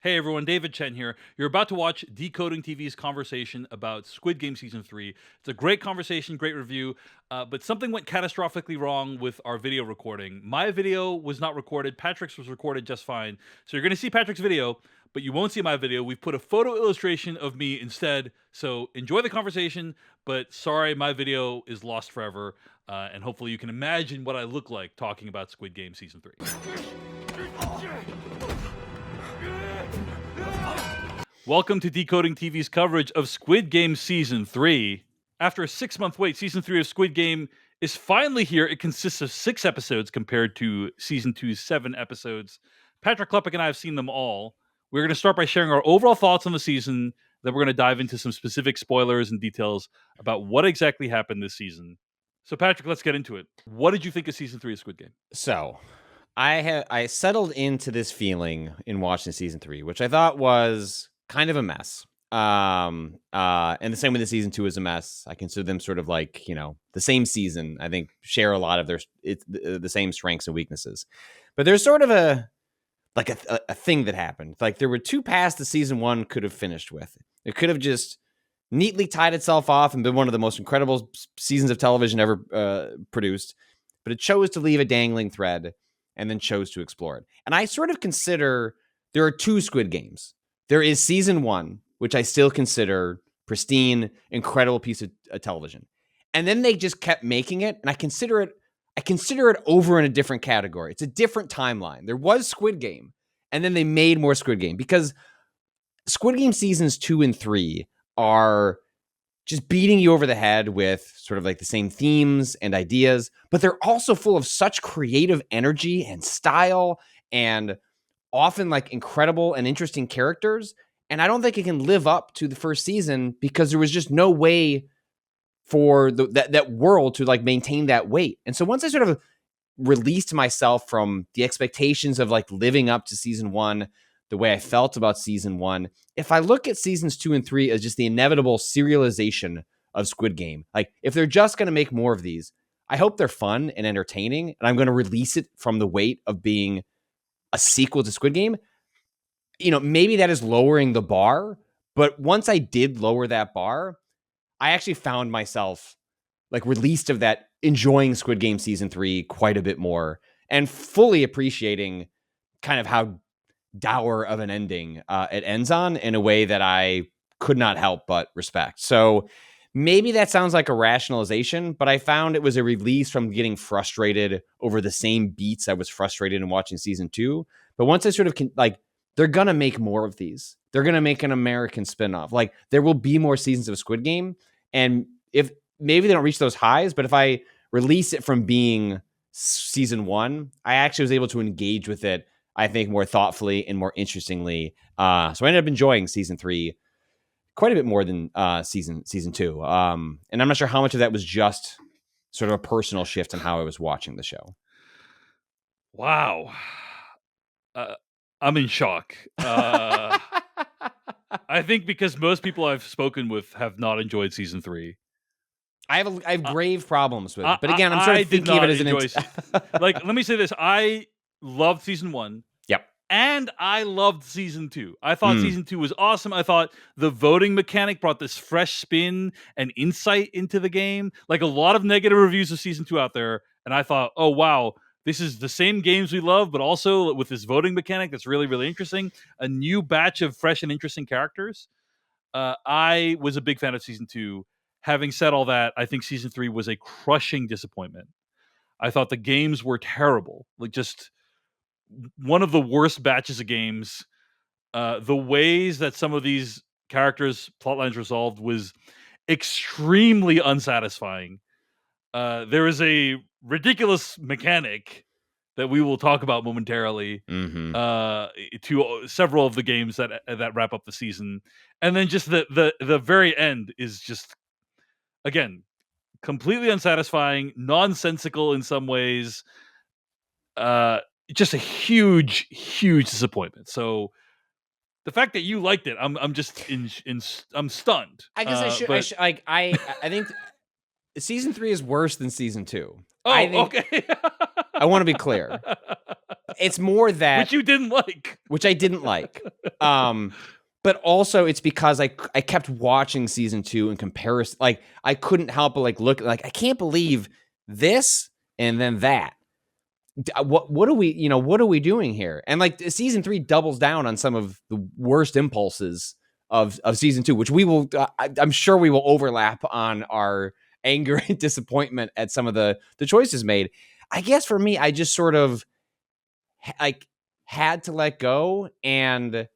Hey everyone, David Chen here. You're about to watch Decoding TV's conversation about Squid Game Season 3. It's a great conversation, great review, but something went catastrophically wrong with our video recording. My video was not recorded, Patrick's was recorded just fine. So you're going to see Patrick's video, but you won't see my video. We've put a photo illustration of me instead. So enjoy the conversation, but sorry, my video is lost forever. And hopefully you can imagine what I look like talking about Squid Game Season 3. Welcome to Decoding TV's coverage of Squid Game Season 3. After a 6-month wait, Season 3 of Squid Game is finally here. It consists of 6 episodes compared to Season 2's 7 episodes. Patrick Klepek and I have seen them all. We're going to start by sharing our overall thoughts on the season. Then we're going to dive into some specific spoilers and details about what exactly happened this season. So, Patrick, let's get into it. What did you think of Season 3 of Squid Game? So, I settled into this feeling in watching Season 3, which I thought was kind of a mess. And the same with the Season 2 is a mess. I consider them sort of like, the same season. I think share a lot of the same strengths and weaknesses. But there's sort of a thing that happened. Like there were 2 paths the Season 1 could have finished with. It could have just neatly tied itself off and been one of the most incredible seasons of television ever produced. But it chose to leave a dangling thread and then chose to explore it. And I sort of consider there are 2 Squid Games. There is Season 1, which I still consider pristine, incredible piece of television. And then they just kept making it, and I consider it over in a different category. It's a different timeline. There was Squid Game, and then they made more Squid Game because Squid Game seasons 2 and 3 are just beating you over the head with sort of like the same themes and ideas, but they're also full of such creative energy and style and often like incredible and interesting characters. And I don't think it can live up to the first season because there was just no way for that world to like maintain that weight. And so once I sort of released myself from the expectations of like living up to Season 1, the way I felt about Season 1, if I look at Seasons 2 and 3 as just the inevitable serialization of Squid Game, like if they're just going to make more of these, I hope they're fun and entertaining, and I'm going to release it from the weight of being a sequel to Squid Game. Maybe that is lowering the bar, but once I did lower that bar, I actually found myself like released of that, enjoying Squid Game Season 3 quite a bit more and fully appreciating kind of how dour of an ending it ends on in a way that I could not help but respect. So maybe that sounds like a rationalization, but I found it was a release from getting frustrated over the same beats I was frustrated in watching Season 2. But once I sort of they're going to make more of these. They're going to make an American spinoff. Like there will be more seasons of Squid Game. And if maybe they don't reach those highs, but if I release it from being Season 1, I actually was able to engage with it, I think, more thoughtfully and more interestingly. So I ended up enjoying Season 3 quite a bit more than season 2. And I'm not sure how much of that was just sort of a personal shift in how I was watching the show. Wow. I'm in shock. I think because most people I've spoken with have not enjoyed Season 3. I have grave problems with it. But again, I'm sort of thinking of it as let me say this. I loved Season 1. Yep. And I loved Season 2. I thought Season 2 was awesome. I thought the voting mechanic brought this fresh spin and insight into the game. Like a lot of negative reviews of Season 2 out there. And I thought, oh, wow, this is the same games we love, but also with this voting mechanic that's really, really interesting. A new batch of fresh and interesting characters. I was a big fan of Season 2. Having said all that, I think Season 3 was a crushing disappointment. I thought the games were terrible. Like just one of the worst batches of games. The ways that some of these characters' plotlines resolved was extremely unsatisfying. There is a ridiculous mechanic that we will talk about momentarily to several of the games that wrap up the season, and then just the very end is just, again, completely unsatisfying, nonsensical in some ways. Just a huge disappointment. So the fact that you liked it, I'm just I'm stunned. I guess I think Season 3 is worse than Season 2. Oh, I think, okay. I want to be clear. it's more that which you didn't like, which I didn't like. But also it's because I kept watching season 2 in comparison. Like I couldn't help but like look like I can't believe this and then that. What are we what are we doing here? And like season 3 doubles down on some of the worst impulses of season 2, which we will I'm sure we will overlap on our anger and disappointment at some of the choices made. I guess for me, I just sort of like had to let go, and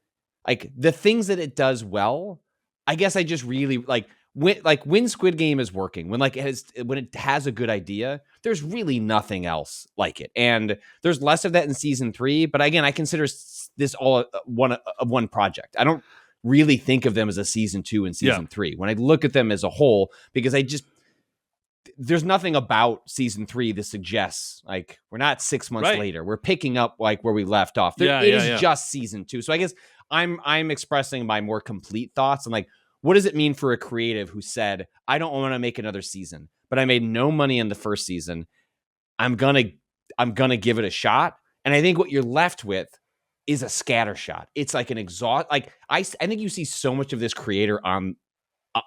like the things that it does well, I guess I just really like when Squid Game is working, when it has a good idea, there's really nothing else like it. And there's less of that in season 3, but again, I consider this all one project. I don't really think of them as a season 2 and season 3 when I look at them as a whole, because there's nothing about season 3 that suggests like we're not 6 months later. We're picking up like where we left off. It is just season 2. So I guess I'm expressing my more complete thoughts on like, what does it mean for a creative who said, I don't want to make another season, but I made no money in the first season. I'm gonna give it a shot. And I think what you're left with is a scatter shot. It's like an exhaust. Like I think you see so much of this creator on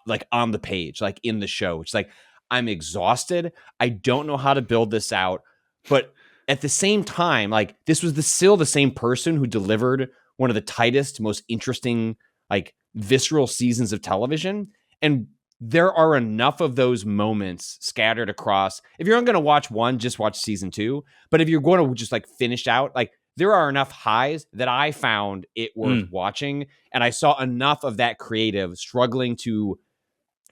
the page, like in the show. It's like, I'm exhausted. I don't know how to build this out. But at the same time, like this was still the same person who delivered one of the tightest, most interesting, like visceral seasons of television. And there are enough of those moments scattered across. If you're not going to watch one, just watch season 2. But if you're going to just like finish out, like there are enough highs that I found it worth watching. And I saw enough of that creative struggling to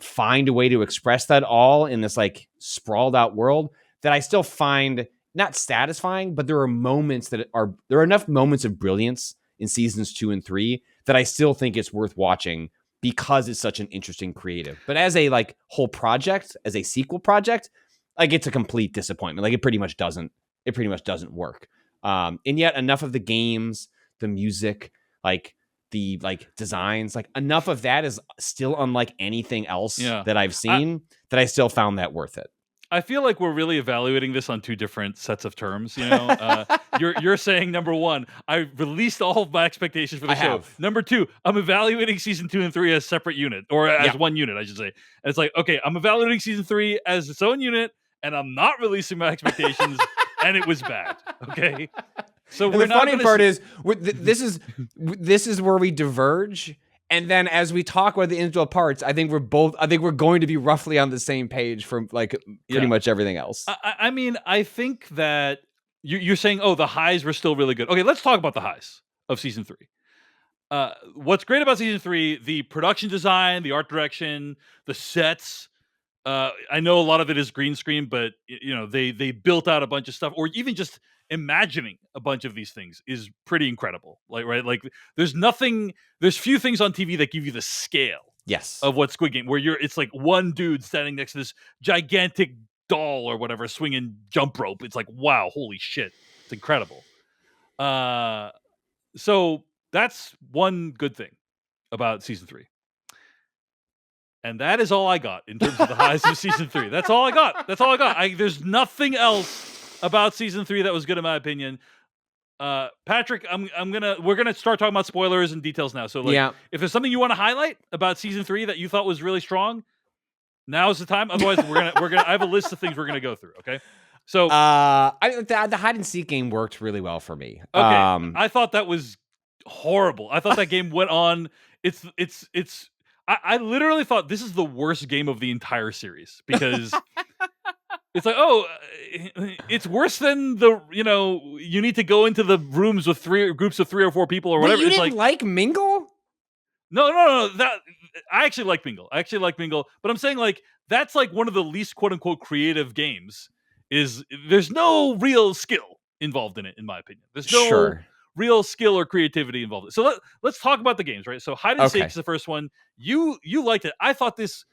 find a way to express that all in this like sprawled out world that I still find not satisfying, but there are enough moments of brilliance in seasons 2 and 3 that I still think it's worth watching because it's such an interesting creative. But as a like whole project, as a sequel project, like it's a complete disappointment. Like it pretty much doesn't work. And yet enough of the games, the music, like the like designs, like enough of that is still unlike anything else that I've seen that I still found that worth it. I feel like we're really evaluating this on two different sets of terms. You're saying number one, I released all of my expectations for the show. Number two, I'm evaluating season 2 and 3 as separate unit, or as one unit, I should say. And it's like, okay, I'm evaluating season 3 as its own unit, and I'm not releasing my expectations, and it was bad. Okay. So the funny part is this is where we diverge. And then as we talk about the individual parts, I think we're going to be roughly on the same page for like pretty much everything else. I mean, I think that you're saying, oh, the highs were still really good. Okay, let's talk about the highs of season 3. What's great about season 3, the production design, the art direction, the sets. I know a lot of it is green screen, but they built out a bunch of stuff, or even just imagining a bunch of these things is pretty incredible. Like there's few things on TV that give you the scale of what Squid Game, where it's like one dude standing next to this gigantic doll or whatever, swinging jump rope. It's like, wow, holy shit. It's incredible. So that's one good thing about season 3. And that is all I got in terms of the highs of season 3. That's all I got. There's nothing else about season 3 that was good in my opinion. Patrick, we're gonna start talking about spoilers and details now. So if there's something you want to highlight about season 3 that you thought was really strong, now is the time. Otherwise, we're gonna I have a list of things we're gonna go through. Okay. So the hide and seek game worked really well for me. Okay. I thought that was horrible. I thought that game went on. I literally thought this is the worst game of the entire series because it's like, it's worse than you need to go into the rooms with groups of 3 or 4 people or whatever. You it's didn't like Mingle? No. I actually like Mingle. But I'm saying like that's like one of the least quote unquote creative games. There's no real skill involved in it, in my opinion. There's no real skill or creativity involved. So let's talk about the games, right? So hide and seek is the first one. You liked it. I thought this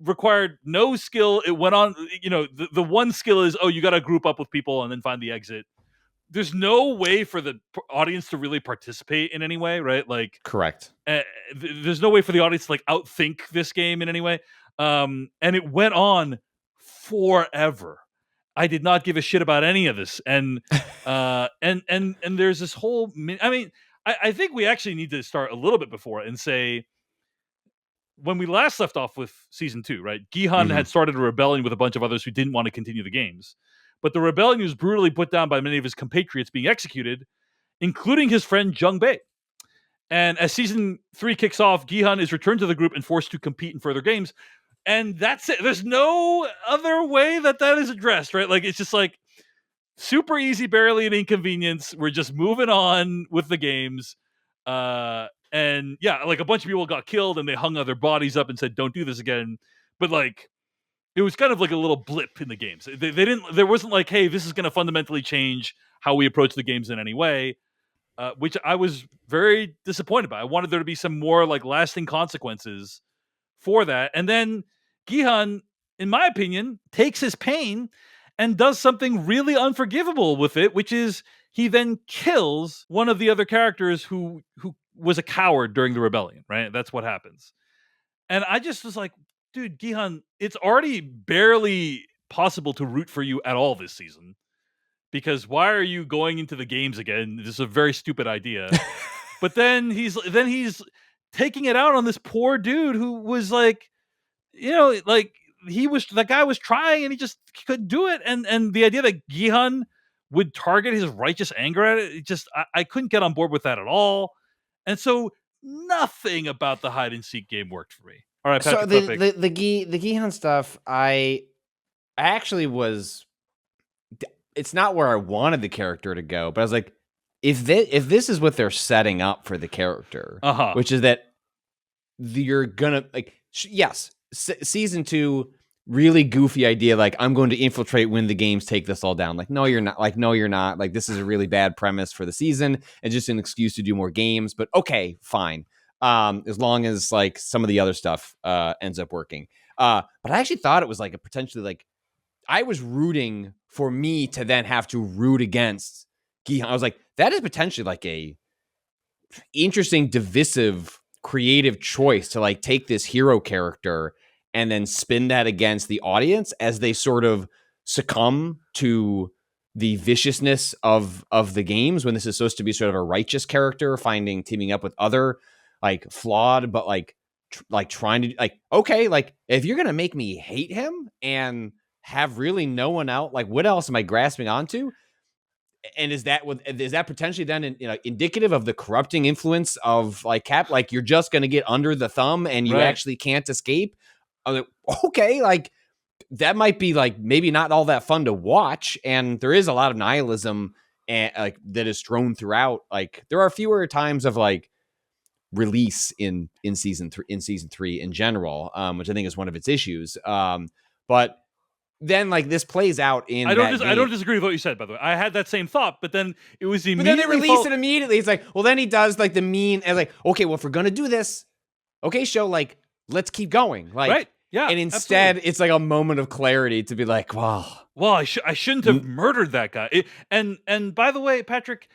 required no skill. It went on, the one skill is, you got to group up with people and then find the exit. There's no way for the audience to really participate in any way, right? Like, correct. There's no way for the audience to like outthink this game in any way. And it went on forever. I did not give a shit about any of this. And there's this whole. I mean, I think we actually need to start a little bit before it and say, when we last left off with season 2, right? Gihan Mhm. had started a rebellion with a bunch of others who didn't want to continue the games, but the rebellion was brutally put down by many of his compatriots being executed, including his friend Jung Bei. And as season 3 kicks off, Gihan is returned to the group and forced to compete in further games. And that's it. There's no other way that is addressed, right? Like, it's just like super easy, barely an inconvenience. We're just moving on with the games. And yeah, like a bunch of people got killed and they hung other bodies up and said, don't do this again. But like, it was kind of like a little blip in the games. They didn't, there wasn't like, hey, this is going to fundamentally change how we approach the games in any way. Which I was very disappointed by. I wanted there to be some more like lasting consequences for that. And then Gihan, in my opinion, takes his pain and does something really unforgivable with it, which is he then kills one of the other characters who was a coward during the rebellion, right? That's what happens. And I just was like, dude, Gihan, it's already barely possible to root for you at all this season. Because why are you going into the games again? This is a very stupid idea. But then he's taking it out on this poor dude who was like, like that guy was trying and he just couldn't do it. And the idea that Gihan would target his righteous anger at it, I couldn't get on board with that at all. And so nothing about the hide and seek game worked for me. All right, So Patrick Klepek. the Gihan stuff, I actually was. It's not where I wanted the character to go, but I was like, if this is what they're setting up for the character, which is that you're gonna like, yes, season 2, really goofy idea, like I'm going to infiltrate when the games take this all down. Like, no, you're not. Like, no, you're not. Like, this is a really bad premise for the season and just an excuse to do more games. But okay, fine. As long as like some of the other stuff ends up working. But I actually thought it was like a potentially like, I was rooting for me to then have to root against Gihan. I was like, that is potentially like a interesting, divisive, creative choice to like take this hero character and then spin that against the audience as they sort of succumb to the viciousness of the games, when this is supposed to be sort of a righteous character teaming up with other like flawed, but like trying to like, okay, like if you're going to make me hate him and have really no one out, like what else am I grasping onto? And is that potentially then indicative of the corrupting influence of like Cap? Like you're just going to get under the thumb and you actually can't escape. Okay, like that might be like maybe not all that fun to watch. And there is a lot of nihilism and like that is strewn throughout. Like there are fewer times of like release in season 3 in general, which I think is one of its issues. But then like this plays out in I don't disagree with what you said, by the way. I had that same thought, but then it was immediately. But then they release it immediately. It's like, well, then he does like the mean and like, okay, well, if we're gonna do this, okay, show, like, let's keep going. Like, right. Yeah. And instead, it's like a moment of clarity to be like, wow. Well, I shouldn't have murdered that guy. And by the way, Patrick,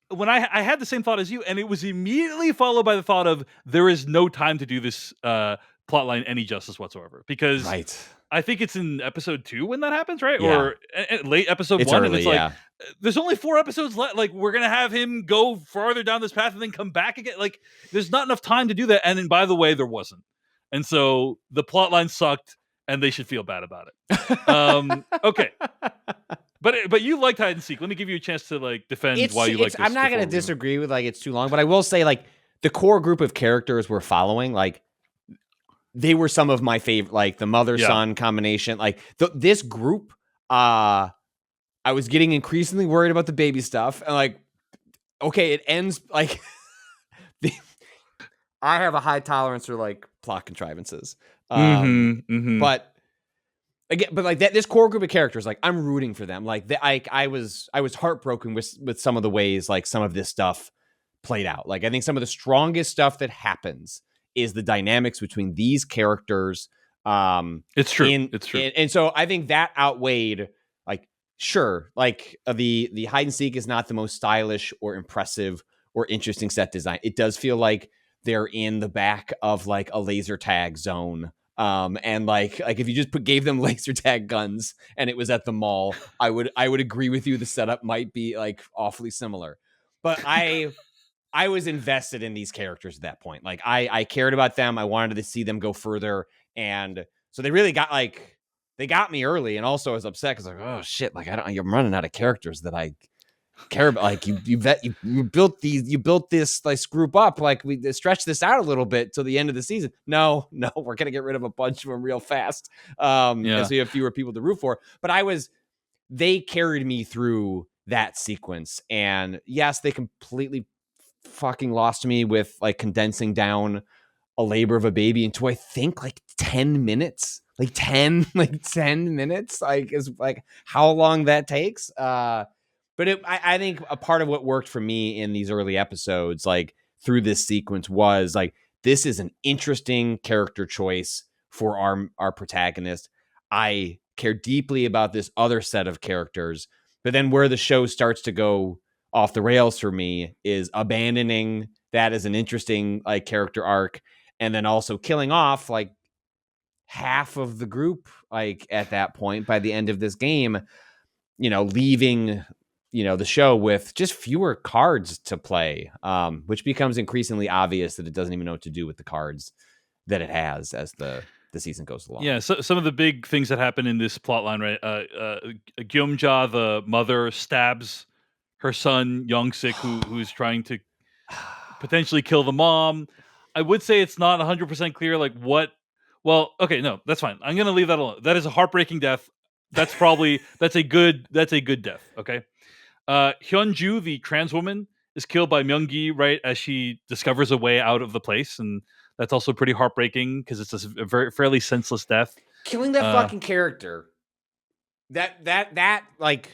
when I had the same thought as you, and it was immediately followed by the thought of there is no time to do this plotline any justice whatsoever, because I think it's in episode 2 when that happens, right? Yeah. Or late episode 1. Early, and it's like, there's only 4 episodes left. Like, we're going to have him go farther down this path and then come back again. Like, there's not enough time to do that. And then, by the way, there wasn't. And so the plotline sucked and they should feel bad about it. Okay. But you liked hide and seek. Let me give you a chance to like defend why you like this. I'm not going to disagree with like it's too long, but I will say like the core group of characters we're following, like they were some of my favorite, like the mother-son combination. Like this group, I was getting increasingly worried about the baby stuff. And like, okay, it ends like I have a high tolerance for like plot contrivances. But again, but like that, this core group of characters, like I'm rooting for them. Like I was heartbroken with some of the ways like some of this stuff played out. Like I think some of the strongest stuff that happens is the dynamics between these characters. It's true. It's true. And so I think that outweighed, like, sure, like the hide and seek is not the most stylish or impressive or interesting set design. It does feel like they're in the back of like a laser tag zone. And like if you just gave them laser tag guns and it was at the mall, I would agree with you. The setup might be like awfully similar, but I was invested in these characters at that point. Like I cared about them. I wanted to see them go further, and so they really got they got me early. And also I was upset because like, oh shit, like I'm running out of characters that I care about. Like you built this like group up, like we stretch this out a little bit till the end of the season. No, we're gonna get rid of a bunch of them real fast, and so you have fewer people to root for. But they carried me through that sequence, and yes, they completely fucking lost me with like condensing down a labor of a baby into I think like 10 minutes, like 10 minutes, like is like how long that takes. But I think a part of what worked for me in these early episodes, like through this sequence, was like this is an interesting character choice for our protagonist. I care deeply about this other set of characters, but then where the show starts to go off the rails for me is abandoning that as an interesting like character arc, and then also killing off like half of the group like at that point by the end of this game, leaving the show with just fewer cards to play, which becomes increasingly obvious that it doesn't even know what to do with the cards that it has as the season goes along. Yeah, so some of the big things that happen in this plot line, right? Gyumja, the mother, stabs her son Youngsik, who's trying to potentially kill the mom. I would say it's not 100% clear, like what. Well, okay, no, that's fine. I'm gonna leave that alone. That is a heartbreaking death. That's a good death. Okay. Hyunju, the trans woman, is killed by Myung-gi right as she discovers a way out of the place, and that's also pretty heartbreaking because it's a very fairly senseless death. Killing that fucking character. That like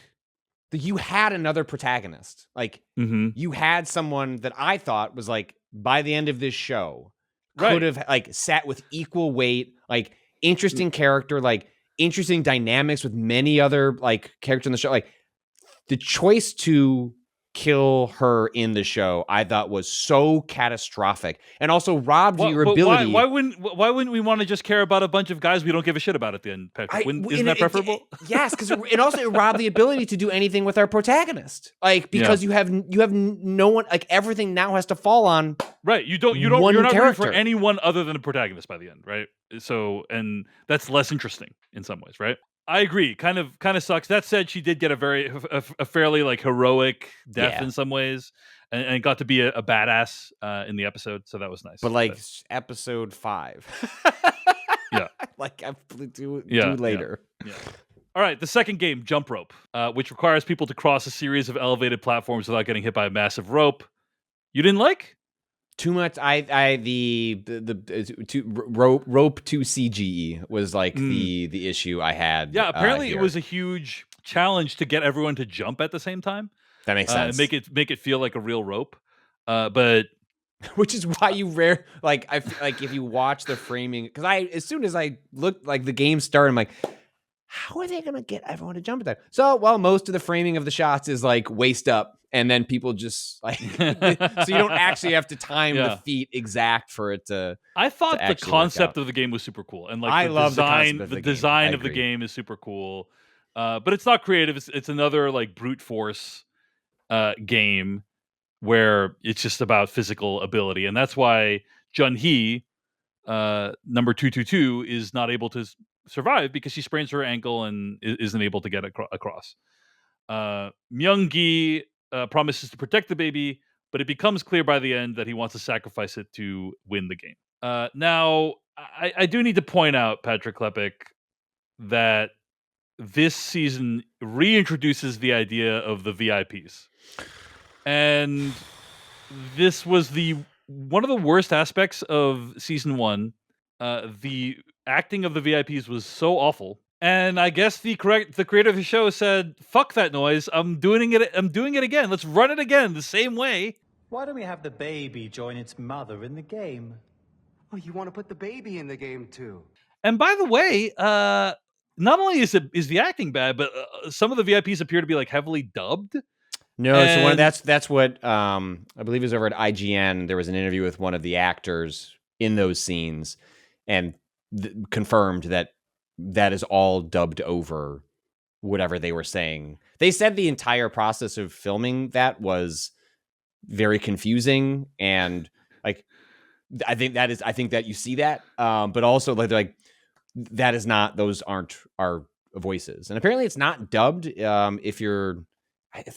you had another protagonist. Like you had someone that I thought was like by the end of this show could have like sat with equal weight, like interesting character, like interesting dynamics with many other like characters in the show. Like the choice to kill her in the show, I thought was so catastrophic, and also robbed your ability. Why wouldn't we want to just care about a bunch of guys we don't give a shit about at the end, Patrick? Isn't that preferable? Yes, because it also robbed the ability to do anything with our protagonist, like because you have no one, like everything now has to fall on you're not rooting for anyone other than the protagonist by the end, right? So, and that's less interesting in some ways, right? I agree. Kind of sucks. That said, she did get a fairly like heroic death in some ways, and got to be a badass in the episode. So that was nice. But like episode 5, like I do later. Yeah. All right, the second game, Jump Rope, which requires people to cross a series of elevated platforms without getting hit by a massive rope. You didn't like? Too much. The rope to CGE was like the issue I had. Yeah, apparently it was a huge challenge to get everyone to jump at the same time. That makes sense. Make it feel like a real rope. But which is why you like I like if you watch the framing, because as soon as I looked like the game started, I'm like, how are they gonna get everyone to jump at that? So most of the framing of the shots is like waist up. And then people just like, so you don't actually have to time the feet exact for it to. I thought the concept of the game was super cool, and like I love the design of the game is super cool. But it's not creative. It's another like brute force game where it's just about physical ability, and that's why Jun-hee, number 222, is not able to survive because she sprains her ankle and isn't able to get across. Myung-gi promises to protect the baby, but it becomes clear by the end that he wants to sacrifice it to win the game. Now, I do need to point out, Patrick Klepek, that this season reintroduces the idea of the VIPs. And this was one of the worst aspects of season 1. The acting of the VIPs was so awful. And I guess the creator of the show said, "Fuck that noise! I'm doing it again. Let's run it again the same way." Why don't we have the baby join its mother in the game? Oh, you want to put the baby in the game too? And by the way, not only is the acting bad, but some of the VIPs appear to be like heavily dubbed. No, so that's what I believe is over at IGN. There was an interview with one of the actors in those scenes, and confirmed that is all dubbed over whatever they were saying. They said the entire process of filming that was very confusing, and like I think that you see that, but also like that is not, those aren't our voices, and apparently it's not dubbed. If there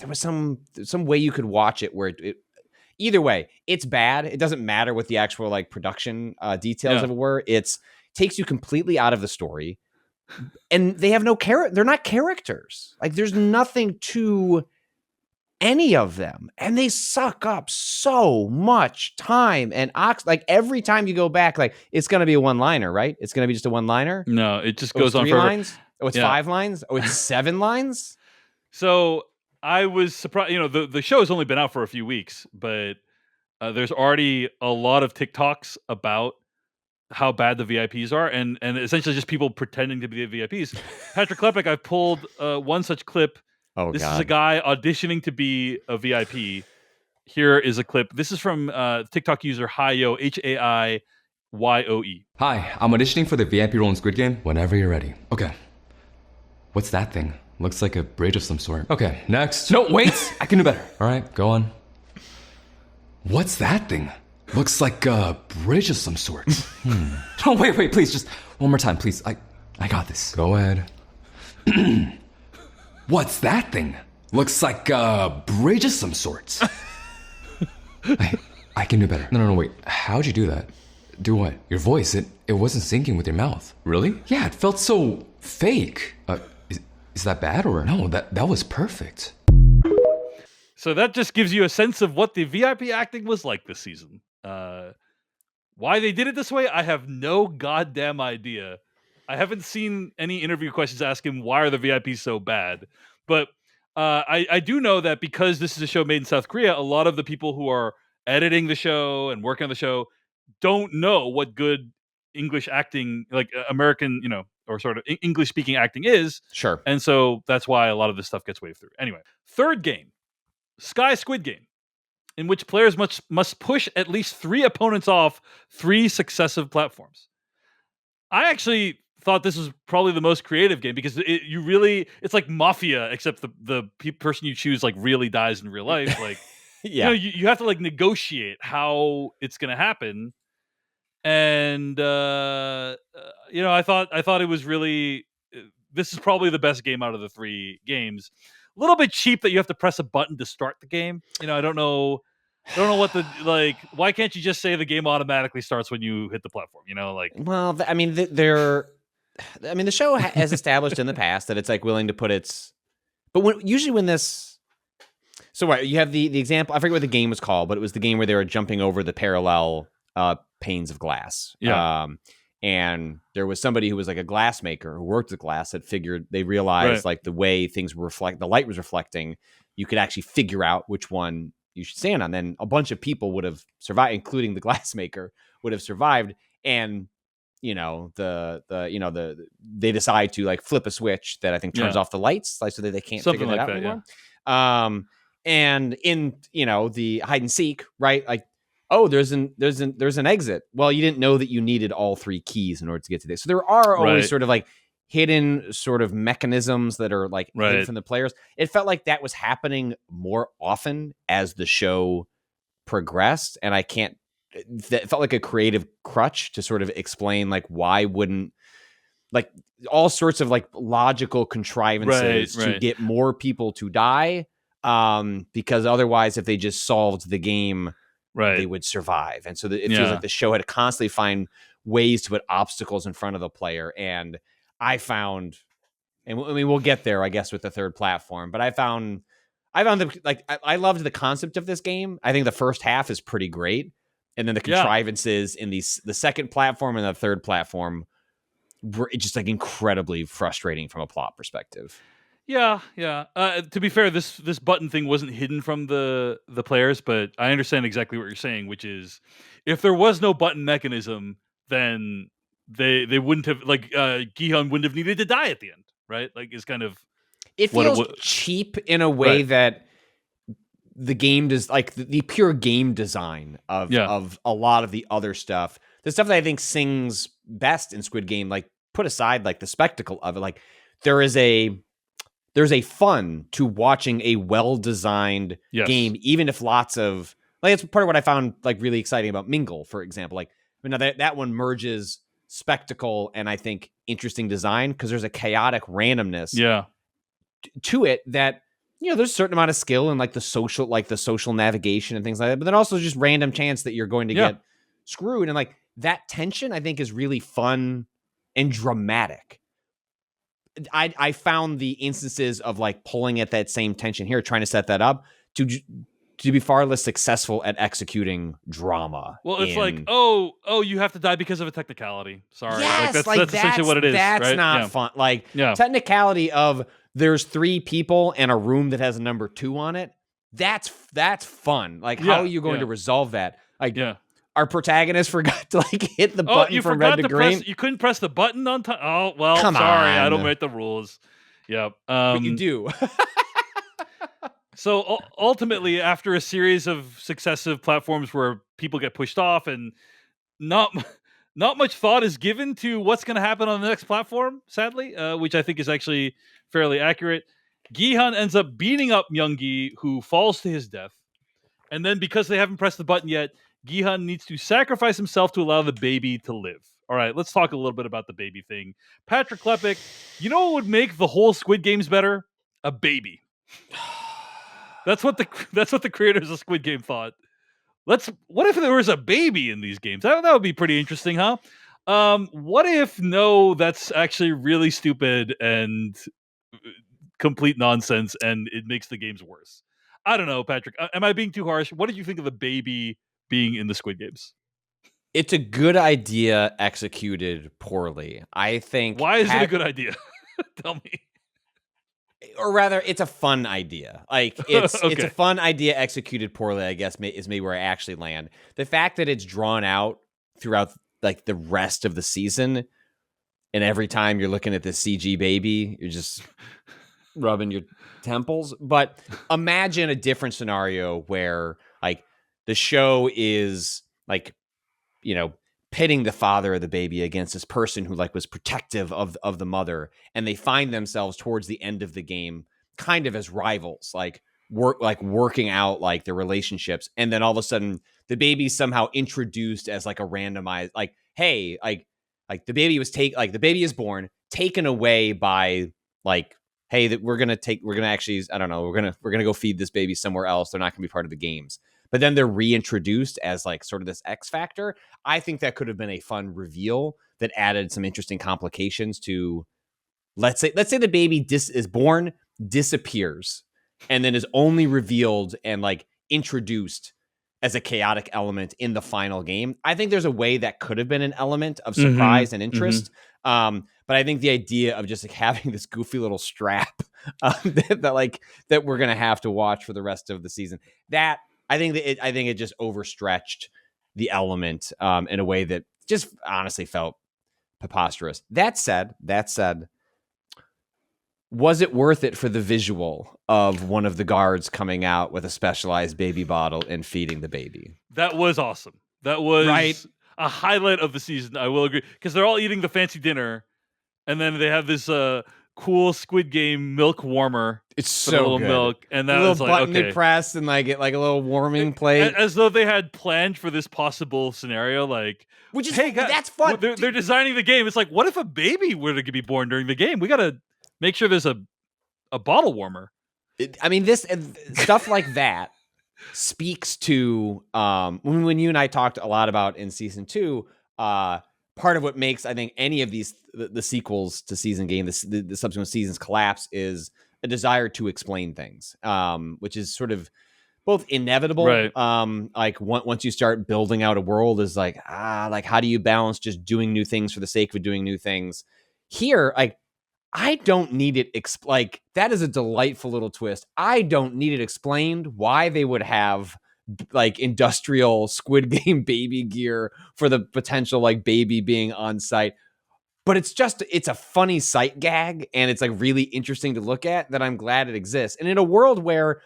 was some way you could watch it where it either way, it's bad. It doesn't matter what the actual like production details of it were. It takes you completely out of the story, and they have no character. They're not characters. Like there's nothing to any of them, and they suck up so much time and like every time you go back, like it's gonna be a one-liner, right? It's gonna be just a one-liner. No, it just goes on 3 forever. lines. Oh, it's 5 lines. Oh, it's 7 lines. So I was surprised. The show has only been out for a few weeks, but there's already a lot of TikToks about how bad the VIPs are, and essentially just people pretending to be the VIPs. Patrick Klepek, I've pulled one such clip. Oh, this God. is a guy auditioning to be a VIP. Here is a clip. This is from TikTok user Haiyo, Haiyoe. Hi, I'm auditioning for the VIP role in Squid Game. Whenever you're ready. Okay. What's that thing? Looks like a bridge of some sort. Okay, next. No, wait! I can do better. All right, go on. What's that thing? Looks like a bridge of some sort. Oh, wait, please, just one more time, please. I got this. Go ahead. What's that thing? Looks like a bridge of some sort. I can do better. No, wait. How'd you do that? Do what? Your voice, it wasn't syncing with your mouth. Really? Yeah, it felt so fake. Is that bad or? No, that was perfect. So that just gives you a sense of what the VIP acting was like this season. Why they did it this way, I have no goddamn idea. I haven't seen any interview questions asking why are the VIPs so bad. But I do know that because this is a show made in South Korea, a lot of the people who are editing the show and working on the show don't know what good English acting, like American, or sort of English speaking acting is. Sure. And so that's why a lot of this stuff gets waved through. Anyway, third game, Sky Squid Game, in which players must push at least 3 opponents off 3 successive platforms. I actually thought this was probably the most creative game because it's like Mafia, except the person you choose like really dies in real life. Like, Yeah. you have to like negotiate how it's going to happen. And I thought it was really, this is probably the best game out of the 3 games. A little bit cheap that you have to press a button to start the game. I don't know what the, like, why can't you just say the game automatically starts when you hit the platform? Well, the show has established in the past that it's like willing to put its, but when this, so right, you have the example, I forget what the game was called, but it was the game where they were jumping over the parallel panes of glass. Yeah. And there was somebody who was like a glass maker who worked with glass that they realized like the way things were the light was reflecting, you could actually figure out which one you should stand on. Then a bunch of people would have survived, including the glass maker would have survived. And they decide to like flip a switch that I think turns off the lights, like so that they can't Something figure that like out that, anymore. And in the hide and seek, right? Like, oh, there's an exit. Well, you didn't know that you needed all 3 keys in order to get to this. So there are always sort of like hidden sort of mechanisms that are like hidden from the players. It felt like that was happening more often as the show progressed, and it felt like a creative crutch to sort of explain like why wouldn't, like, all sorts of like logical contrivances to get more people to die, because otherwise if they just solved the game, they would survive. And so it feels like the show had to constantly find ways to put obstacles in front of the player. And I found, and I mean, we'll get there, I guess, with the third platform, but I found I loved the concept of this game. I think the first half is pretty great. And then the contrivances in the second platform and the third platform were just like incredibly frustrating from a plot perspective. Yeah. To be fair, this button thing wasn't hidden from the players, but I understand exactly what you're saying, which is if there was no button mechanism, then they wouldn't have, like, Gi-hun wouldn't have needed to die at the end, right? Like, it's kind of, it feels cheap in a way that the game does like the pure game design of a lot of the other stuff. The stuff that I think sings best in Squid Game, like put aside like the spectacle of it, like there's a fun to watching a well-designed game, even if lots of like, it's part of what I found like really exciting about Mingle, for example. Like, now that one merges spectacle and I think interesting design because there's a chaotic randomness to it that, there's a certain amount of skill and like the social navigation and things like that, but then also just random chance that you're going to get screwed. And like that tension I think is really fun and dramatic. I found the instances of like pulling at that same tension here, trying to set that up to be far less successful at executing drama. Well, it's like, oh, you have to die because of a technicality. Sorry. Yes, that's essentially what it is. That's right? not fun. Like technicality of there's 3 people and a room that has a number 2 on it. That's fun. Like, how are you going to resolve that? Like, our protagonist forgot to like hit the button from red to green. You couldn't press the button on time. Oh, well, sorry. I don't write the rules. Yep. But you do. So ultimately, after a series of successive platforms where people get pushed off and not much thought is given to what's going to happen on the next platform, sadly, which I think is actually fairly accurate, Gihan ends up beating up Youngie, who falls to his death. And then because they haven't pressed the button yet, Gihan needs to sacrifice himself to allow the baby to live. All right, let's talk a little bit about the baby thing. Patrick Klepek, you know what would make the whole Squid Games better? A baby. That's what the creators of Squid Game thought. What if there was a baby in these games? That would be pretty interesting, huh? What if that's actually really stupid and complete nonsense, and it makes the games worse? I don't know, Patrick. Am I being too harsh? What did you think of the baby being in the Squid Games? It's a good idea executed poorly. I think. Why is it a good idea? Tell me. Or rather, it's a fun idea. Like it's a fun idea executed poorly, I guess, is maybe where I actually land. The fact that it's drawn out throughout like the rest of the season, and every time you're looking at this CG baby, you're just rubbing your temples. But imagine a different scenario where like the show is like, pitting the father of the baby against this person who like was protective of the mother, and they find themselves towards the end of the game kind of as rivals, working out like their relationships, and then all of a sudden the baby's somehow introduced as like a randomized, like, hey, like the baby the baby is born, taken away by like, hey, that we're gonna actually, I don't know, we're gonna go feed this baby somewhere else. They're not gonna be part of the games. But then they're reintroduced as like sort of this X factor. I think that could have been a fun reveal that added some interesting complications to, let's say the baby is born, disappears, and then is only revealed and like introduced as a chaotic element in the final game. I think there's a way that could have been an element of surprise and interest. But I think the idea of just like having this goofy little strap that we're gonna have to watch for the rest of the season, that I think it just overstretched the element in a way that just honestly felt preposterous. That said, was it worth it for the visual of one of the guards coming out with a specialized baby bottle and feeding the baby? That was awesome. That was a highlight of the season. I will agree, because they're all eating the fancy dinner, and then they have this cool Squid Game milk warmer. It's so little good. Milk, and that a little was like, button okay, they press and like get like a little warming plate, as though they had planned for this possible scenario. Like, which is, hey, guys, that's fun. They're designing the game. It's like, what if a baby were to be born during the game? We gotta make sure there's a bottle warmer. I mean, this stuff like that speaks to when you and I talked a lot about in season 2. Part of what makes, I think, any of these the sequels to season game, the subsequent seasons collapse, is a desire to explain things, which is sort of both inevitable. Right. Like once you start building out a world, is like how do you balance just doing new things for the sake of doing new things? Here, like, I don't need it like, that is a delightful little twist. I don't need it explained why they would have like industrial Squid Game baby gear for the potential like baby being on site. But it's a funny sight gag, and it's like really interesting to look at, that I'm glad it exists. And in a world where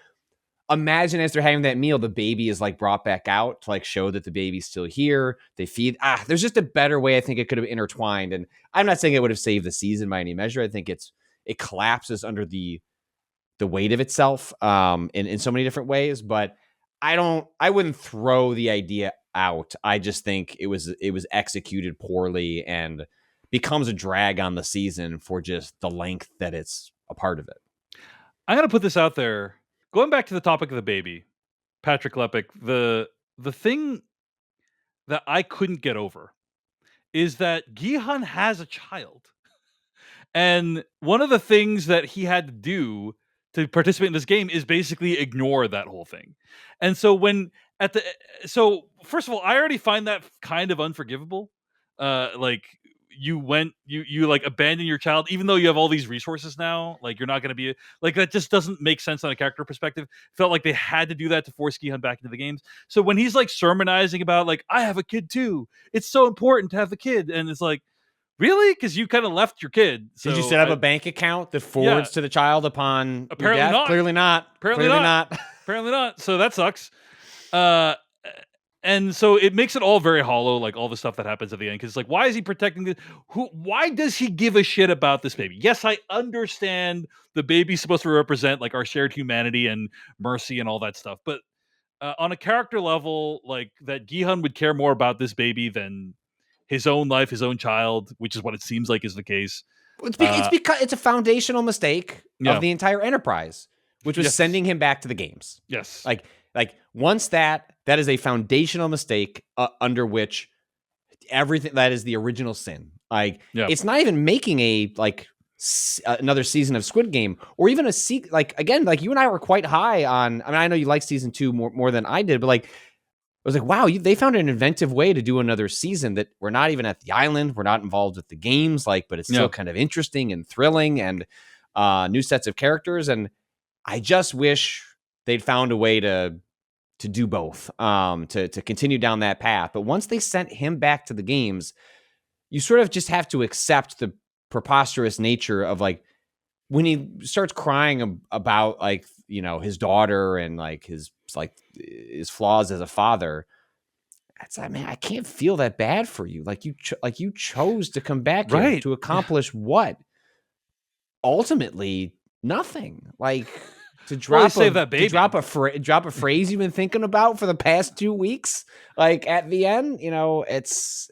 imagine as they're having that meal, the baby is like brought back out to like show that the baby's still here. They feed. There's just a better way I think it could have intertwined. And I'm not saying it would have saved the season by any measure. I think it collapses under the weight of itself in so many different ways. But I wouldn't throw the idea out. I just think it was executed poorly and becomes a drag on the season for just the length that it's a part of it. I'm going to put this out there. Going back to the topic of the baby, Patrick Klepek, the thing that I couldn't get over is that Gihan has a child. And one of the things that he had to do to participate in this game is basically ignore that whole thing. And so so first of all, I already find that kind of unforgivable. Like you like abandon your child, even though you have all these resources now. Like you're not going to be like, that just doesn't make sense on a character perspective. Felt like they had to do that to force Gihan back into the games. So when he's like sermonizing about like, I have a kid too, it's so important to have the kid, and it's like, really? Because you kind of left your kid. So did you set up a bank account that forwards to the child upon apparently your death? not. Clearly not. Apparently not. Apparently not. So that sucks. And so it makes it all very hollow, like all the stuff that happens at the end. Because like, why is he protecting this? Why does he give a shit about this baby? Yes, I understand the baby's supposed to represent like our shared humanity and mercy and all that stuff. But on a character level, like that Gihan would care more about this baby than his own life, his own child, which is what it seems like is the case. It's because it's a foundational mistake of the entire enterprise, which was sending him back to the games. Yes. Like once that is a foundational mistake under which everything that is the original sin. Like it's not even making another season of Squid Game or even again, like you and I were quite high on. I mean, I know you like season 2 more than I did, but like, I was like, wow, they found an inventive way to do another season that we're not even at the island. We're not involved with the games, but it's still kind of interesting and thrilling and new sets of characters. And I just wish they'd found a way to do both, to continue down that path. But once they sent him back to the games, you sort of just have to accept the preposterous nature of like, when he starts crying about like, you know, his daughter and like his flaws as a father, it's like, man, I can't feel that bad for you. Like you chose to come back here to accomplish what? Ultimately, nothing. Like to drop that baby. drop a phrase you've been thinking about for the past 2 weeks. Like at the end, you know, it's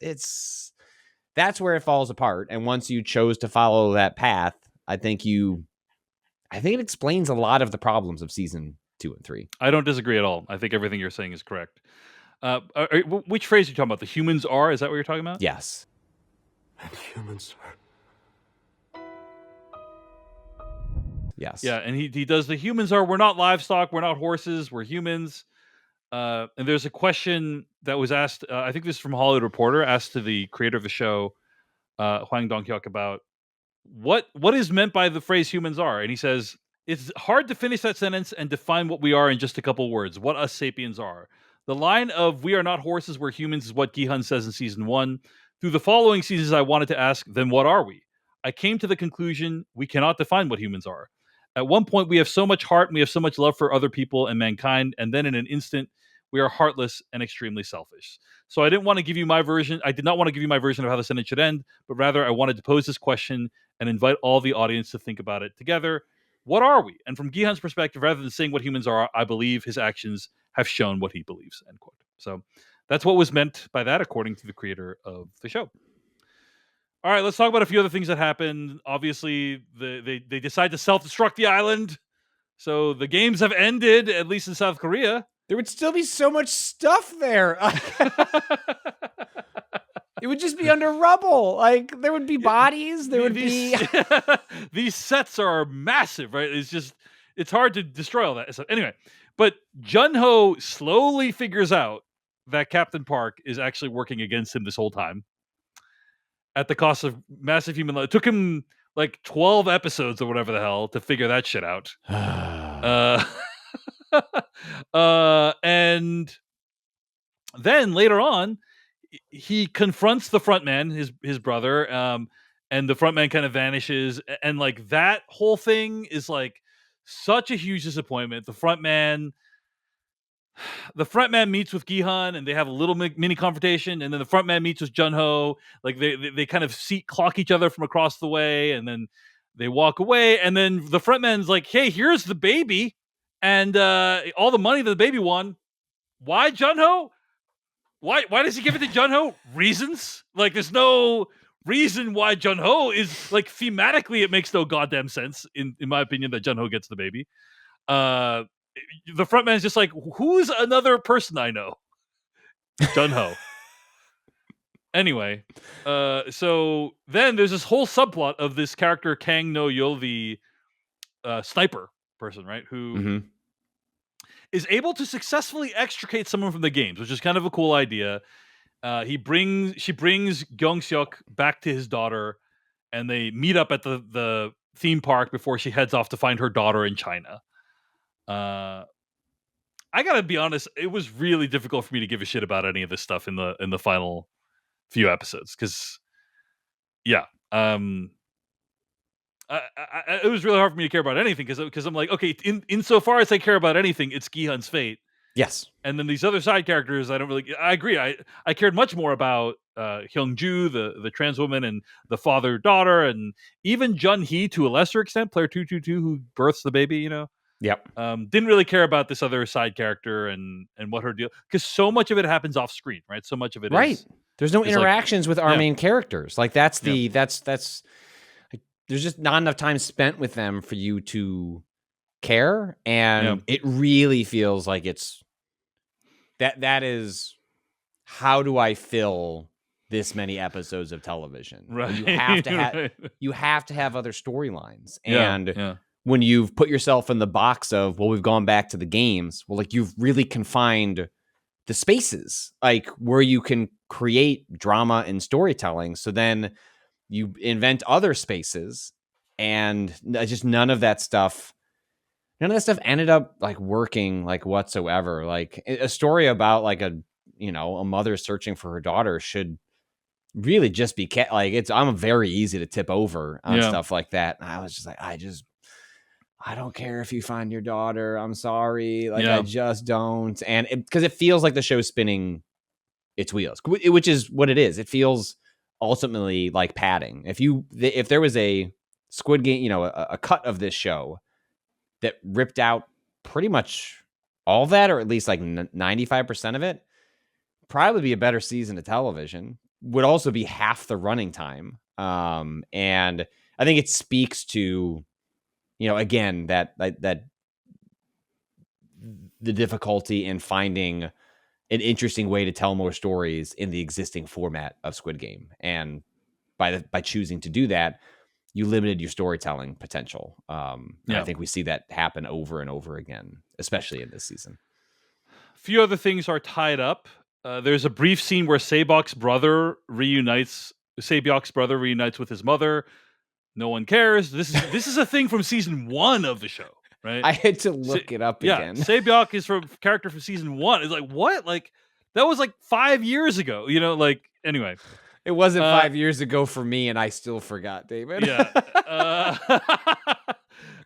that's where it falls apart. And once you chose to follow that path, I think it explains a lot of the problems of season 2 and 3. I don't disagree at all. I think everything you're saying is correct. Which phrase are you talking about? The humans are? Is that what you're talking about? Yes. And humans are. Yes. Yeah, and he does the humans are. We're not livestock. We're not horses. We're humans. And there's a question that was asked. I think this is from Hollywood Reporter, asked to the creator of the show, Hwang Dong-hyuk, about what is meant by the phrase humans are. And he says, it's hard to finish that sentence and define what we are in just a couple words, what us sapiens are. The line of we are not horses, we're humans is what Gihan says in season 1. Through the following seasons, I wanted to ask, then what are we? I came to the conclusion we cannot define what humans are. At one point, we have so much heart and we have so much love for other people and mankind, and then in an instant, we are heartless and extremely selfish. So I didn't want to give you my version. I did not want to give you my version of how the sentence should end, but rather I wanted to pose this question and invite all the audience to think about it together. What are we? And from Gihan's perspective, rather than saying what humans are, I believe his actions have shown what he believes, end quote. So that's what was meant by that, according to the creator of the show. All right, let's talk about a few other things that happened. Obviously, they decide to self-destruct the island. So the games have ended, at least in South Korea. There would still be so much stuff there. It would just be under rubble. Like there would be bodies. There would be. These sets are massive, right? It's hard to destroy all that. So anyway, but Jun-ho slowly figures out that Captain Park is actually working against him this whole time, at the cost of massive human life. It took him like 12 episodes or whatever the hell to figure that shit out. And then later on, he confronts the frontman, his brother, and the frontman kind of vanishes, and like that whole thing is like such a huge disappointment. The front man meets with Gihan and they have a little mini confrontation, and then the front man meets with Junho. Like they kind of clock each other from across the way, and then they walk away, and then the front man's like, "Hey, here's the baby, and all the money that the baby won. Why Junho? Why does he give it to Junho? Reasons? Like there's no reason why Junho is like thematically it makes no goddamn sense in my opinion that Junho gets the baby. The front man's just like, who's another person I know? Junho. Anyway, so then there's this whole subplot of this character Kang No Yo, the sniper person, right? Who is able to successfully extricate someone from the games, which is kind of a cool idea. She brings Gyeong-seok back to his daughter, and they meet up at the theme park before she heads off to find her daughter in China. I gotta be honest, it was really difficult for me to give a shit about any of this stuff in the final few episodes, because it was really hard for me to care about anything, because I'm like, okay, insofar as I care about anything, it's Gihan's fate. Yes. And then these other side characters, I agree. I cared much more about Hyung-ju, the trans woman, and the father-daughter, and even Jun-hee to a lesser extent, player 222, who births the baby, you know? Yep. Didn't really care about this other side character and what her deal, because so much of it happens off screen, right? So much of it is There's no is interactions with our yeah. main characters. Like that's there's just not enough time spent with them for you to care, and it really feels like it's that is how do I fill this many episodes of television? Right. You have to have you have to have other storylines, and yeah. when you've put yourself in the box of, well, we've gone back to the games, well, like you've really confined the spaces, like where you can create drama and storytelling. So then you invent other spaces, and just none of that stuff ended up like working like whatsoever. Like a story about like a mother searching for her daughter should really just be I'm very easy to tip over on stuff like that. And I was just like, I don't care if you find your daughter. I'm sorry. I just don't. And because it feels like the show's spinning its wheels, which is what it is. It feels ultimately like padding. If there was a Squid Game, a cut of this show that ripped out pretty much all that, or at least like 95% of it, probably be a better season of television. Would also be half the running time. And I think it speaks to, again, that the difficulty in finding an interesting way to tell more stories in the existing format of Squid Game. And by choosing to do that, you limited your storytelling potential. I think we see that happen over and over again, especially in this season. A few other things are tied up. There's a brief scene where Saebyok's brother reunites with his mother. No one cares. This is a thing from season 1 of the show, right? I had to look it up again. Saebyok is from character from season 1. It's like, what? Like that was like 5 years ago. Anyway. It wasn't 5 years ago for me, and I still forgot, David. Yeah.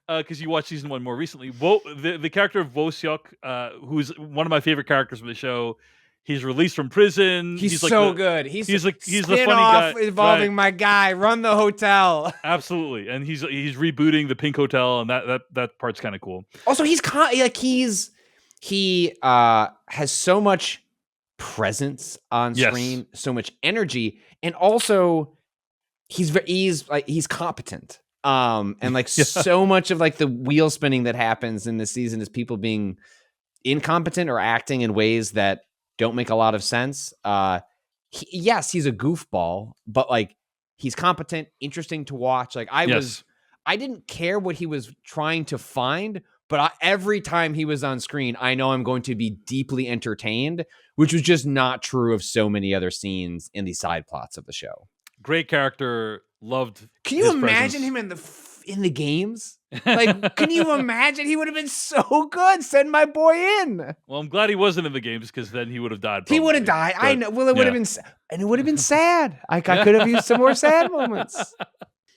Because you watched season 1 more recently. The character of Wo-seok, who's one of my favorite characters from the show, he's released from prison. He's so good. He's the funny guy involving my guy. Run the hotel. Absolutely, and he's rebooting the Pink Hotel, and that part's kind of cool. Also, he has so much presence on screen, so much energy, and also he's competent. And so much of like the wheel spinning that happens in this season is people being incompetent or acting in ways that don't make a lot of sense. He's a goofball, but like he's competent, interesting to watch. Like I didn't care what he was trying to find, but every time he was on screen, I know I'm going to be deeply entertained, which was just not true of so many other scenes in the side plots of the show. Great character. Loved. Can you imagine him in the games? Like, can you imagine? He would have been so good. Send my boy in. Well, I'm glad he wasn't in the games, because then he would have died. He would have died. But, I know. Well, it would have been, and it would have been sad. I could have used some more sad moments.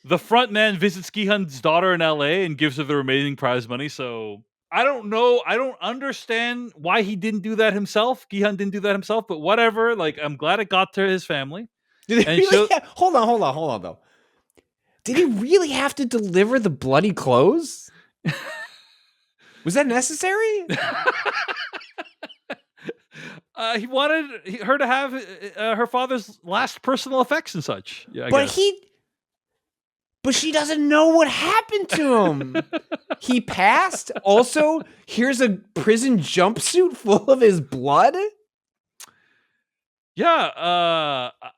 The front man visits Gi-hun's daughter in LA and gives her the remaining prize money. So I don't know. I don't understand why he didn't do that himself. Gi-hun didn't do that himself, but whatever. Like, I'm glad it got to his family. Did he And really hold on, though. Did he really have to deliver the bloody clothes? Was that necessary? He wanted her to have her father's last personal effects and such. Yeah, I guess. But she doesn't know what happened to him. He passed. Also, here's a prison jumpsuit full of his blood. Yeah,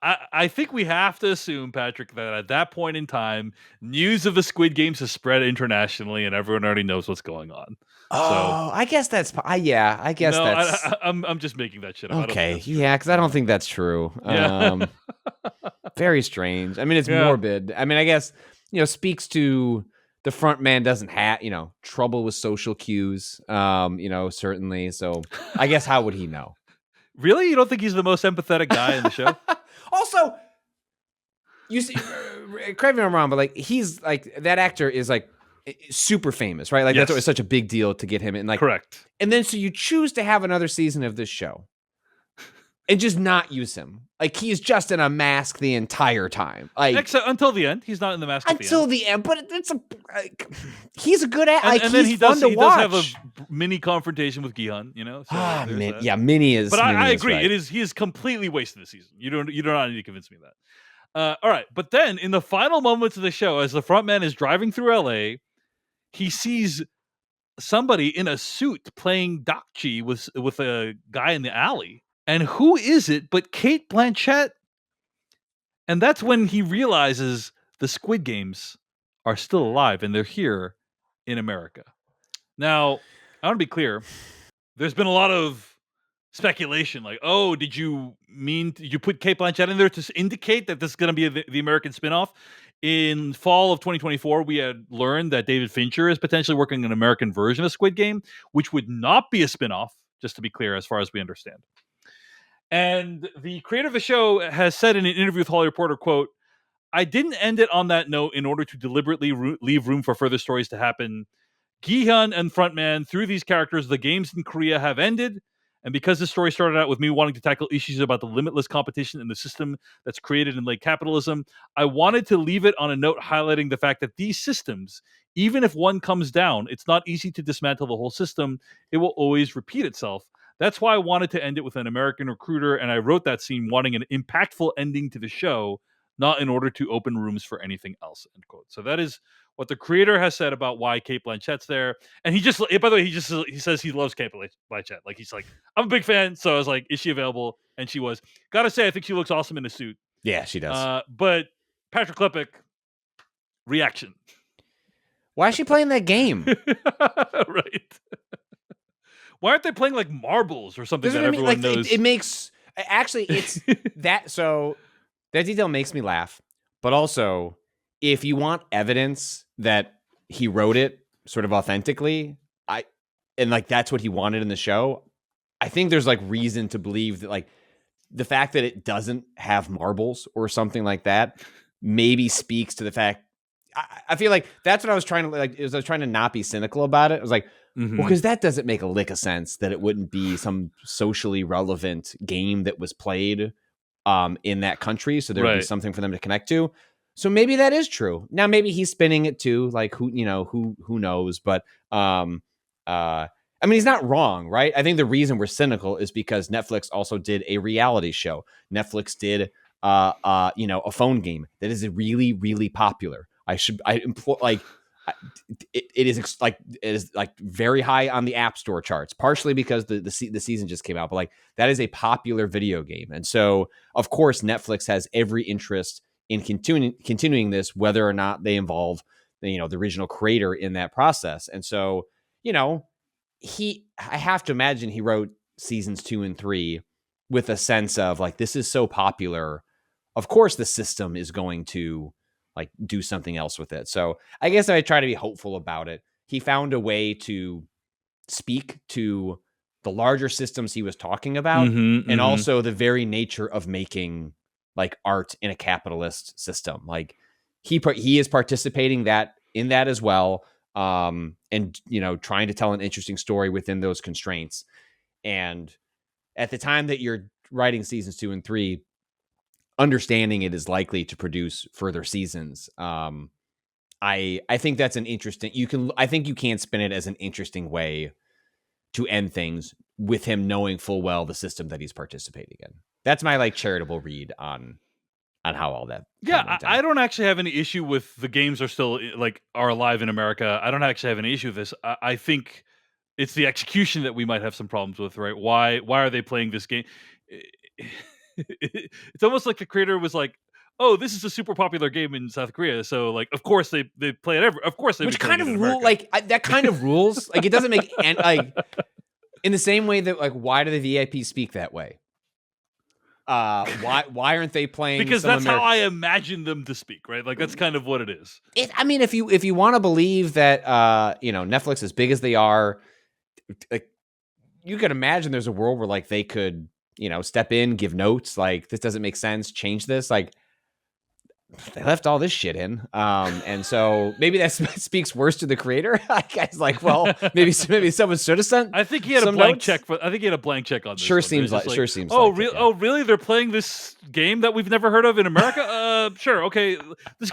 I think we have to assume, Patrick, that at that point in time, news of the Squid Games has spread internationally, and everyone already knows what's going on. Oh, I guess that's yeah. I guess No, that's. I'm just making that shit up. Okay, yeah, because I don't think that's true. Yeah. Very strange. I mean, it's Yeah. morbid. I mean, I guess speaks to the front man doesn't have trouble with social cues. Certainly. So I guess how would he know? Really? You don't think he's the most empathetic guy in the show? Also, you see, correct me if I'm wrong, but like he's like that actor is like super famous, right? Like Yes. that's why it's such a big deal to get him in. Like, Correct. and then so you choose to have another season of this show and just not use him. Like he's just in a mask the entire time. Like Except until the end, he's not in the mask until the end. But it's he's a good actor. And, Like and then he's he does fun to watch. have a mini confrontation with Gi-hun, So there's that. Yeah, Minnie is. But I Minnie is agree. right. He is completely wasted this season. You do not need to convince me of that. All right, but then in the final moments of the show, as the front man is driving through LA, he sees somebody in a suit playing Dakchi with a guy in the alley. And who is it but Kate Blanchett? And that's when he realizes the Squid Games are still alive and they're here in America. Now, I want to be clear. There's been a lot of speculation, like, oh, did you put Kate Blanchett in there to indicate that this is going to be the American spinoff? In fall of 2024, we had learned that David Fincher is potentially working on an American version of Squid Game, which would not be a spinoff, just to be clear, as far as we understand. And the creator of the show has said in an interview with Hollywood Reporter, quote, "I didn't end it on that note in order to deliberately leave room for further stories to happen. Gi-hun and Frontman, through these characters, the games in Korea have ended. And because the story started out with me wanting to tackle issues about the limitless competition in the system that's created in late capitalism, I wanted to leave it on a note highlighting the fact that these systems, even if one comes down, it's not easy to dismantle the whole system. It will always repeat itself. That's why I wanted to end it with an American recruiter, and I wrote that scene wanting an impactful ending to the show, not in order to open rooms for anything else," end quote. So that is what the creator has said about why Kate Blanchett's there. And by the way, he says he loves Kate Blanchett. Like, he's like, I'm a big fan. So I was like, is she available? And she was. Gotta say, I think she looks awesome in a suit. Yeah, she does. But Patrick Klepek, reaction. Why is she playing that game? Right. Why aren't they playing like marbles or something that everyone knows? It makes actually it's that so that detail makes me laugh. But also, if you want evidence that he wrote it sort of authentically, and like that's what he wanted in the show, I think there's like reason to believe that like the fact that it doesn't have marbles or something like that maybe speaks to the fact. I feel like that's what I was trying to like. I was trying to not be cynical about it. I was like, well, because that doesn't make a lick of sense that it wouldn't be some socially relevant game that was played in that country. So there would be something for them to connect to. So maybe that is true. Now, maybe he's spinning it too. Like who knows? But I mean, he's not wrong, right? I think the reason we're cynical is because Netflix also did a reality show. Netflix did a phone game that is really, really popular. It is very high on the App Store charts, partially because the season just came out, but like that is a popular video game. And so of course Netflix has every interest in continuing this, whether or not they involve the original creator in that process. And so, I have to imagine he wrote seasons 2 and 3 with a sense of like, this is so popular. Of course the system is going to like do something else with it. So I guess I try to be hopeful about it. He found a way to speak to the larger systems he was talking about, and also the very nature of making like art in a capitalist system. Like he is participating in that as well, and trying to tell an interesting story within those constraints. And at the time that you're writing seasons 2 and 3, understanding it is likely to produce further seasons, I think that's an interesting. I think you can spin it as an interesting way to end things with him knowing full well the system that he's participating in. That's my charitable read on how all that. Yeah, I don't actually have any issue with the games are still are alive in America. I don't actually have any issue with this. I think it's the execution that we might have some problems with, right? Why are they playing this game? It's almost like the creator was like, "Oh, this is a super popular game in South Korea, so of course they play it of course they." Which kind of rule that kind of rules it doesn't make in the same way that why do the VIPs speak that way? Why aren't they playing? Because that's how I imagine them to speak, right? That's kind of what it is. I mean, if you want to believe that Netflix, as big as they are, you could imagine there's a world where they could step in, give notes, this doesn't make sense, change this. They left all this shit in, and so maybe that speaks worse to the creator. Guy's well, maybe someone should have sent. I think he had a blank check. I think he had a blank check on this. Sure seems like. Oh, really? They're playing this game that we've never heard of in America? Sure. Okay. This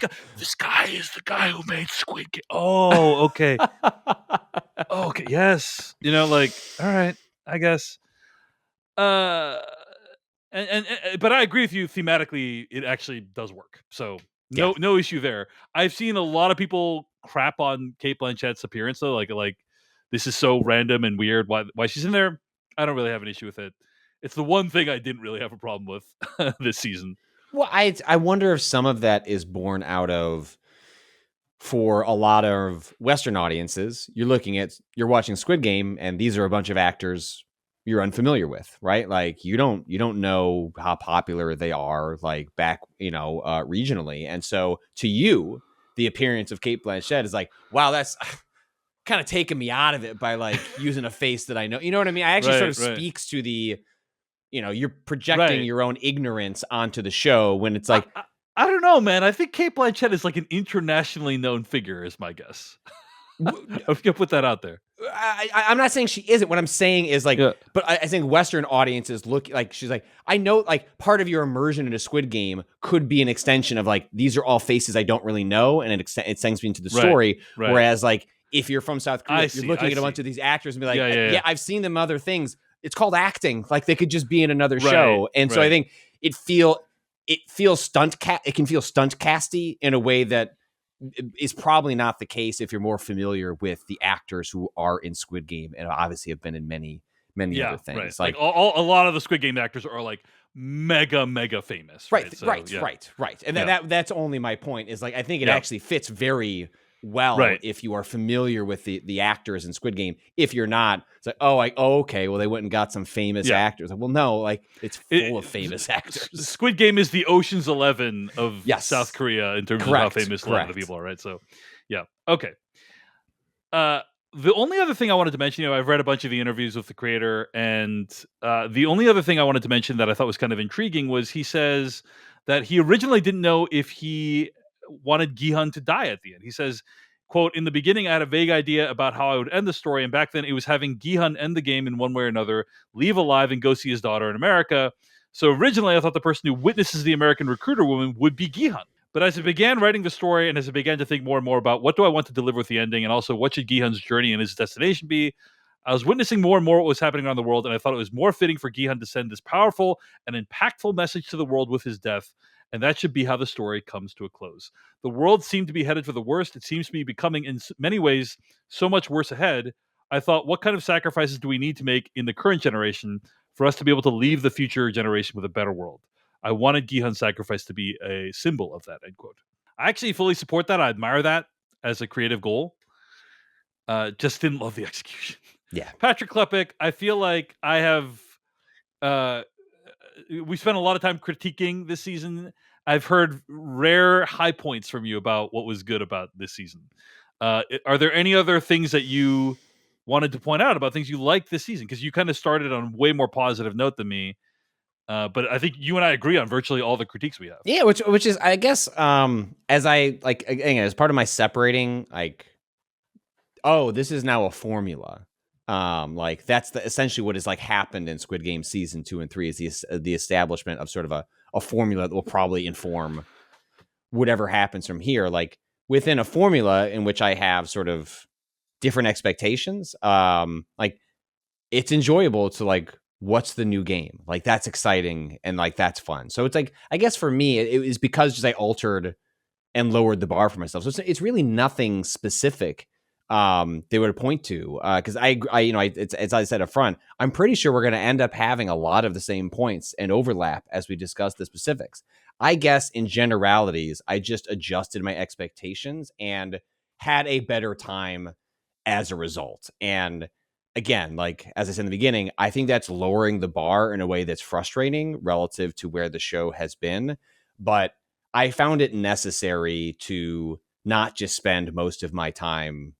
guy is the guy who made Squid Game. Oh, okay. Okay. Yes. All right. I guess. But I agree with you thematically. It actually does work. So no issue there. I've seen a lot of people crap on Cate Blanchett's appearance though. Like this is so random and weird. Why she's in there? I don't really have an issue with it. It's the one thing I didn't really have a problem with this season. Well, I wonder if some of that is born out of, for a lot of Western audiences, you're watching Squid Game, and these are a bunch of actors you're unfamiliar with, right? You don't know how popular they are back regionally, and so to you the appearance of Cate Blanchett is wow, that's kind of taking me out of it by using a face that I know, you know what I mean? I actually sort of speaks to the you're projecting your own ignorance onto the show when it's I don't know, man. I think Cate Blanchett is an internationally known figure, is my guess. I'm gonna put that out there. I'm not saying she isn't. What I'm saying is but I think Western audiences look she's I know part of your immersion into Squid Game could be an extension of these are all faces I don't really know, and it sends me into the story. Right. Whereas if you're from South Korea, you're looking at a bunch of these actors and be yeah, I've seen them other things. It's called acting. They could just be in another show, and so I think it feels stunt casty in a way that is probably not the case if you're more familiar with the actors who are in Squid Game and obviously have been in many other things. Right. A lot of the Squid Game actors are mega famous. Right. And that's only my point is I think it actually fits very well if you are familiar with the actors in Squid Game. If you're not, it's okay, well they went and got some famous actors. Well, no, it's full of famous actors. Squid Game is the Ocean's 11 of South Korea in terms of how famous a lot of the people are, right? So, yeah, okay. The only other thing I wanted to mention, I've read a bunch of the interviews with the creator, and the only other thing I wanted to mention that I thought was kind of intriguing was he says that he originally didn't know if he wanted Gi-hun to die at the end. He says, quote, "In the beginning, I had a vague idea about how I would end the story, and back then it was having Gi-hun end the game in one way or another, leave alive and go see his daughter in America. So originally I thought the person who witnesses the American recruiter woman would be Gi-hun. But as I began writing the story and as I began to think more and more about what do I want to deliver with the ending and also what should Gi-hun's journey and his destination be, I was witnessing more and more what was happening around the world, and I thought it was more fitting for Gi-hun to send this powerful and impactful message to the world with his death, and that should be how the story comes to a close. The world seemed to be headed for the worst. It seems to be becoming, in many ways, so much worse ahead. I thought, what kind of sacrifices do we need to make in the current generation for us to be able to leave the future generation with a better world? I wanted Gi-hun's sacrifice to be a symbol of that," end quote. I actually fully support that. I admire that as a creative goal. Just didn't love the execution. Yeah. Patrick Klepek, I feel like I have... we spent a lot of time critiquing this season. I've heard rare high points from you about what was good about this season. Are there any other things that you wanted to point out about things you liked this season? Because you kind of started on a way more positive note than me. But I think you and I agree on virtually all the critiques we have. Yeah, which is, I guess, as I like, again, as part of my separating, like, oh, this is now a formula. Like that's essentially what has like happened in Squid Game season 2 and 3 is the establishment of sort of a formula that will probably inform whatever happens from here. Like within a formula in which I have sort of different expectations, like it's enjoyable to like, what's the new game? Like that's exciting and like that's fun. So it's like, I guess for me, it was because just I altered and lowered the bar for myself. So it's really nothing specific they would point to, because it's, as I said up front, I'm pretty sure we're going to end up having a lot of the same points and overlap as we discuss the specifics. I guess in generalities, I just adjusted my expectations and had a better time as a result. And again, like as I said in the beginning, I think that's lowering the bar in a way that's frustrating relative to where the show has been. But I found it necessary to not just spend most of my time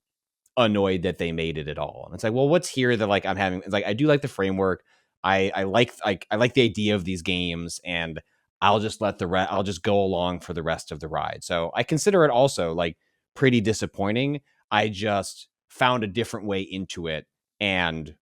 annoyed that they made it at all. And it's like, well, what's here that like I'm having? It's like I do like the framework. I like the idea of these games, and I'll just let I'll just go along for the rest of the ride. So I consider it also like pretty disappointing. I just found a different way into it, and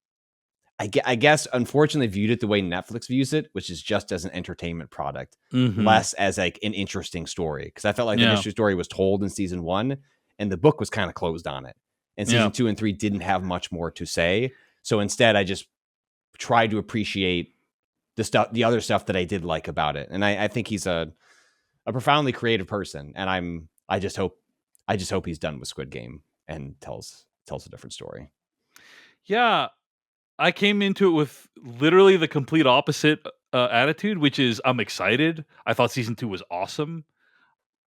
I guess unfortunately viewed it the way Netflix views it, which is just as an entertainment product, less as like an interesting story. Because I felt like the initial story was told in season 1, and the book was kind of closed on it. And season 2 and 3 didn't have much more to say. So instead, I just tried to appreciate the other stuff that I did like about it. And I think he's a profoundly creative person. And I just hope he's done with Squid Game and tells a different story. Yeah, I came into it with literally the complete opposite attitude, which is I'm excited. I thought season 2 was awesome.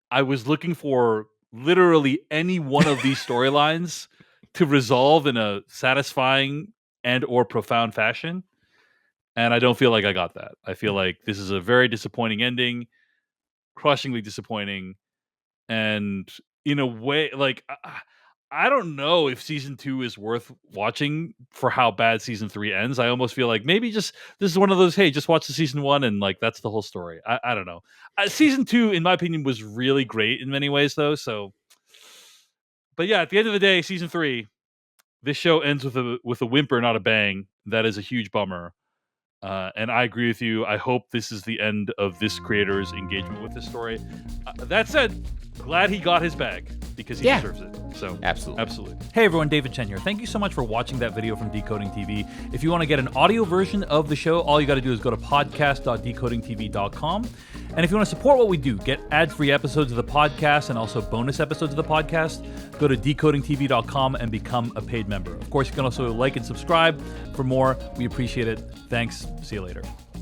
I was looking for literally any one of these storylines to resolve in a satisfying and or profound fashion. And I don't feel like I got that. I feel like this is a very disappointing ending, crushingly disappointing. And in a way, like, I don't know if season 2 is worth watching for how bad season 3 ends. I almost feel like maybe just this is one of those, hey, just watch the season 1 and like that's the whole story. I don't know. Season 2, in my opinion, was really great in many ways, though. So, but yeah, at the end of the day, season 3, this show ends with a whimper, not a bang. That is a huge bummer. And I agree with you. I hope this is the end of this creator's engagement with this story. That said, glad he got his bag because he deserves it. So absolutely. Hey everyone, David Chen here. Thank you so much for watching that video from Decoding TV. If you want to get an audio version of the show, all you got to do is go to podcast.decodingtv.com. And if you want to support what we do, get ad-free episodes of the podcast and also bonus episodes of the podcast, go to decodingtv.com and become a paid member. Of course, you can also like and subscribe for more. We appreciate it. Thanks. See you later.